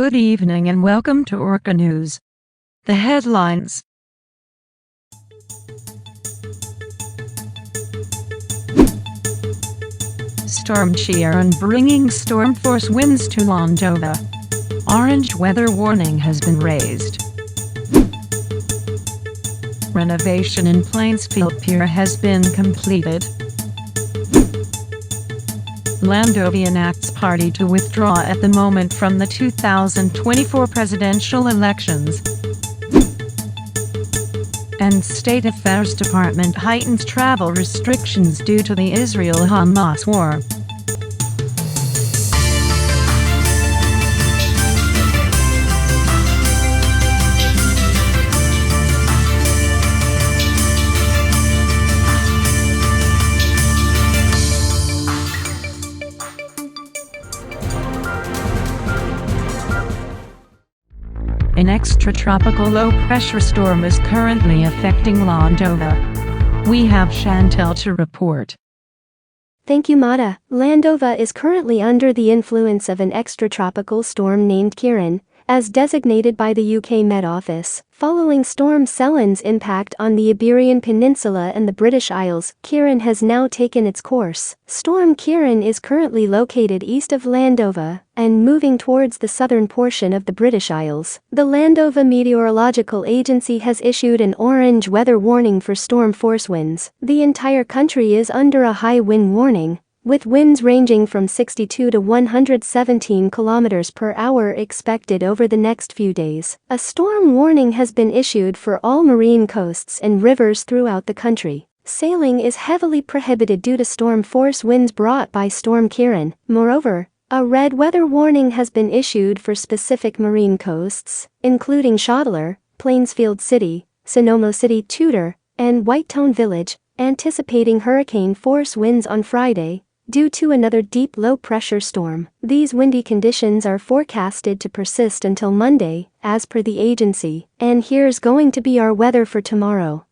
Good evening and welcome to Orca News. The headlines. Storm Ciarán bringing storm force winds to Landova. Orange weather warning has been raised. Renovation in Plainsfield Pier has been completed. Landova enacts party to withdraw at the moment from the 2024 presidential elections. And State Affairs Department heightens travel restrictions due to the Israel-Hamas war. An extratropical low-pressure storm is currently affecting Landova. We have Chantel to report. Thank you, Mata. Landova is currently under the influence of an extratropical storm named Ciarán, as designated by the UK Met Office. Following Storm Ceylan's impact on the Iberian Peninsula and the British Isles, Ciarán has now taken its course. Storm Ciarán is currently located east of Landova and moving towards the southern portion of the British Isles. The Landova Meteorological Agency has issued an orange weather warning for storm force winds. The entire country is under a high wind warning, with winds ranging from 62 to 117 kilometers per hour expected over the next few days. A storm warning has been issued for all marine coasts and rivers throughout the country. Sailing is heavily prohibited due to storm force winds brought by Storm Ciarán. Moreover, a red weather warning has been issued for specific marine coasts, including Shottler, Plainsfield City, Sonoma City Tudor, and Whitetown Village, anticipating hurricane force winds on Friday, due to another deep low-pressure storm. These windy conditions are forecasted to persist until Monday, as per the agency. And here's going to be our weather for tomorrow.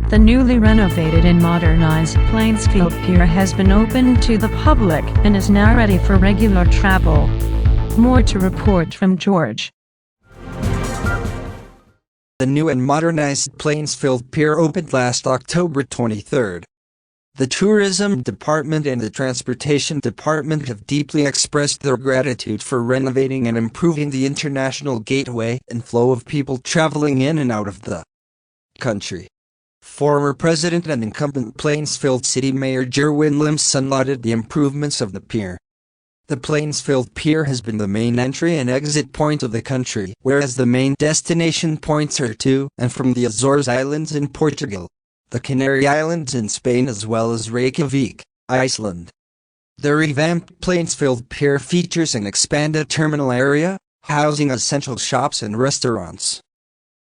The newly renovated and modernized Plainsfield Pier has been opened to the public and is now ready for regular travel. More to report from George. The new and modernized Plainsfield Pier opened last October 23rd. The Tourism Department and the Transportation Department have deeply expressed their gratitude for renovating and improving the international gateway and flow of people traveling in and out of the country. Former President and incumbent Plainsfield City Mayor Jerwin Limson lauded the improvements of the pier. The Plainsfield Pier has been the main entry and exit point of the country, whereas the main destination points are to and from the Azores Islands in Portugal, the Canary Islands in Spain, as well as Reykjavik, Iceland. The revamped Plainsfield Pier features an expanded terminal area, housing essential shops and restaurants.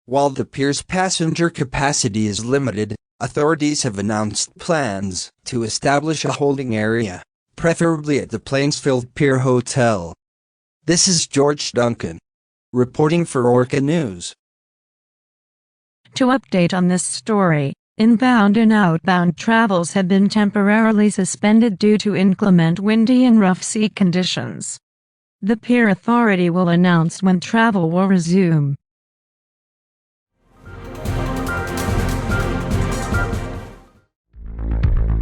While the pier's passenger capacity is limited, authorities have announced plans to establish a holding area, preferably at the Plainsfield Pier Hotel. This is George Duncan, reporting for Orca News. To update on this story, inbound and outbound travels have been temporarily suspended due to inclement windy and rough sea conditions. The Pier Authority will announce when travel will resume.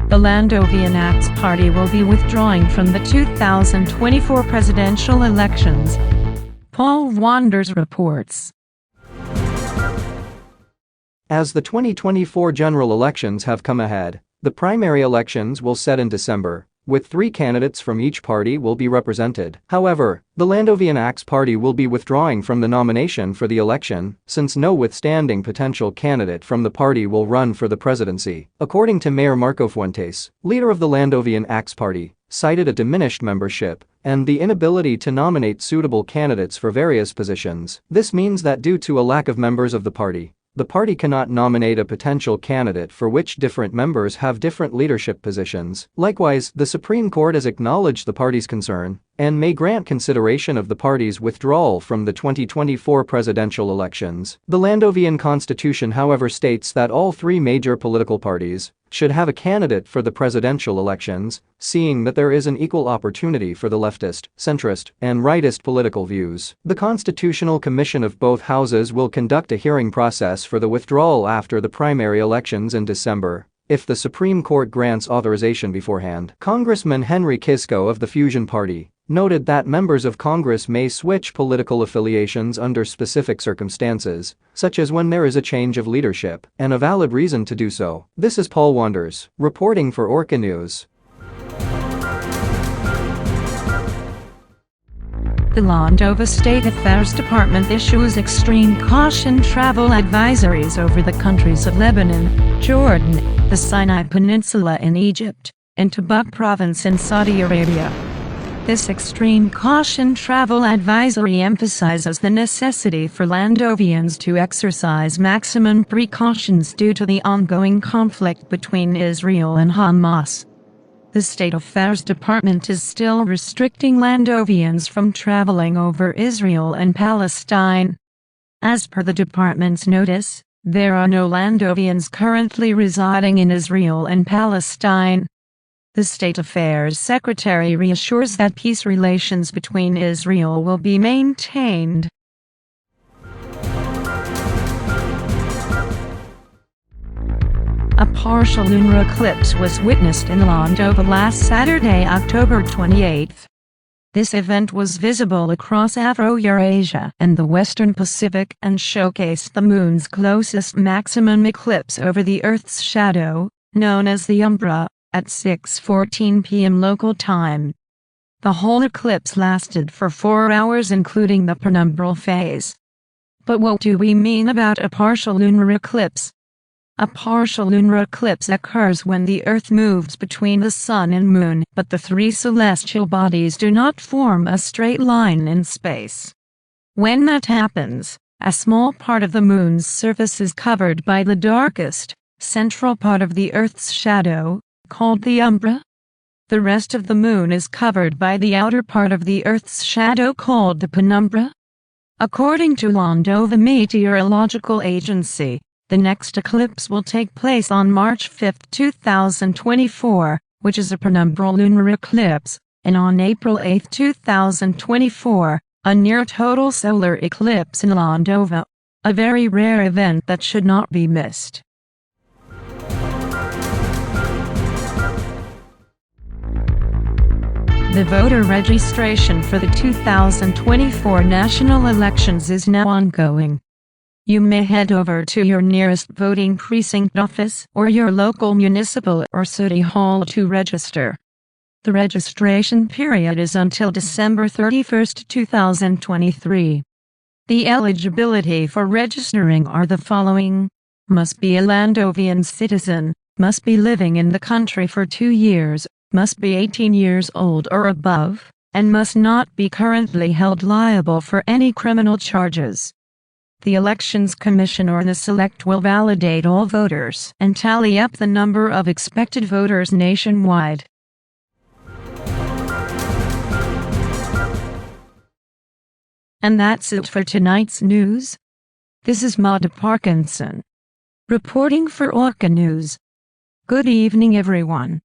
The Landovian Axe Party will be withdrawing from the 2024 presidential elections. Paul Wanders reports. As the 2024 general elections have come ahead, the primary elections will set in December, with 3 candidates from each party will be represented. However, the Landovian Axe Party will be withdrawing from the nomination for the election, since no withstanding potential candidate from the party will run for the presidency. According to Mayor Marco Fuentes, leader of the Landovian Axe Party, cited a diminished membership and the inability to nominate suitable candidates for various positions. This means that due to a lack of members of the party cannot nominate a potential candidate for which different members have different leadership positions. Likewise, the Supreme Court has acknowledged the party's concern and may grant consideration of the party's withdrawal from the 2024 presidential elections. The Landovian Constitution, however, states that all 3 major political parties should have a candidate for the presidential elections, seeing that there is an equal opportunity for the leftist, centrist, and rightist political views. The Constitutional Commission of both houses will conduct a hearing process for the withdrawal after the primary elections in December, if the Supreme Court grants authorization beforehand. Congressman Henry Kisco of the Fusion Party noted that members of Congress may switch political affiliations under specific circumstances, such as when there is a change of leadership and a valid reason to do so. This is Paul Wanders, reporting for Orca News. The Landova State Affairs Department issues extreme caution travel advisories over the countries of Lebanon, Jordan, the Sinai Peninsula in Egypt, and Tabuk Province in Saudi Arabia. This extreme caution travel advisory emphasizes the necessity for Landovians to exercise maximum precautions due to the ongoing conflict between Israel and Hamas. The State Affairs Department is still restricting Landovians from traveling over Israel and Palestine. As per the department's notice, there are no Landovians currently residing in Israel and Palestine. The State Affairs Secretary reassures that peace relations between Israel will be maintained. A partial lunar eclipse was witnessed in Landova last Saturday, October 28. This event was visible across Afro-Eurasia and the Western Pacific and showcased the Moon's closest maximum eclipse over the Earth's shadow, known as the umbra, at 6:14 p.m. local time. The whole eclipse lasted for 4 hours, including the penumbral phase. But what do we mean about a partial lunar eclipse? A partial lunar eclipse occurs when the Earth moves between the Sun and Moon, but the 3 celestial bodies do not form a straight line in space. When that happens, a small part of the Moon's surface is covered by the darkest, central part of the Earth's shadow, called the umbra. The rest of the Moon is covered by the outer part of the Earth's shadow called the penumbra. According to Landova Meteorological Agency, the next eclipse will take place on March 5, 2024, which is a penumbral lunar eclipse, and on April 8, 2024, a near-total solar eclipse in Landova, a very rare event that should not be missed. The voter registration for the 2024 national elections is now ongoing. You may head over to your nearest voting precinct office or your local municipal or city hall to register. The registration period is until December 31, 2023. The eligibility for registering are the following: must be a Landovian citizen, must be living in the country for 2 years, must be 18 years old or above, and must not be currently held liable for any criminal charges. The Elections Commission or the Select will validate all voters and tally up the number of expected voters nationwide. And that's it for tonight's news. This is Mada Parkinson, reporting for Orca News. Good evening, everyone.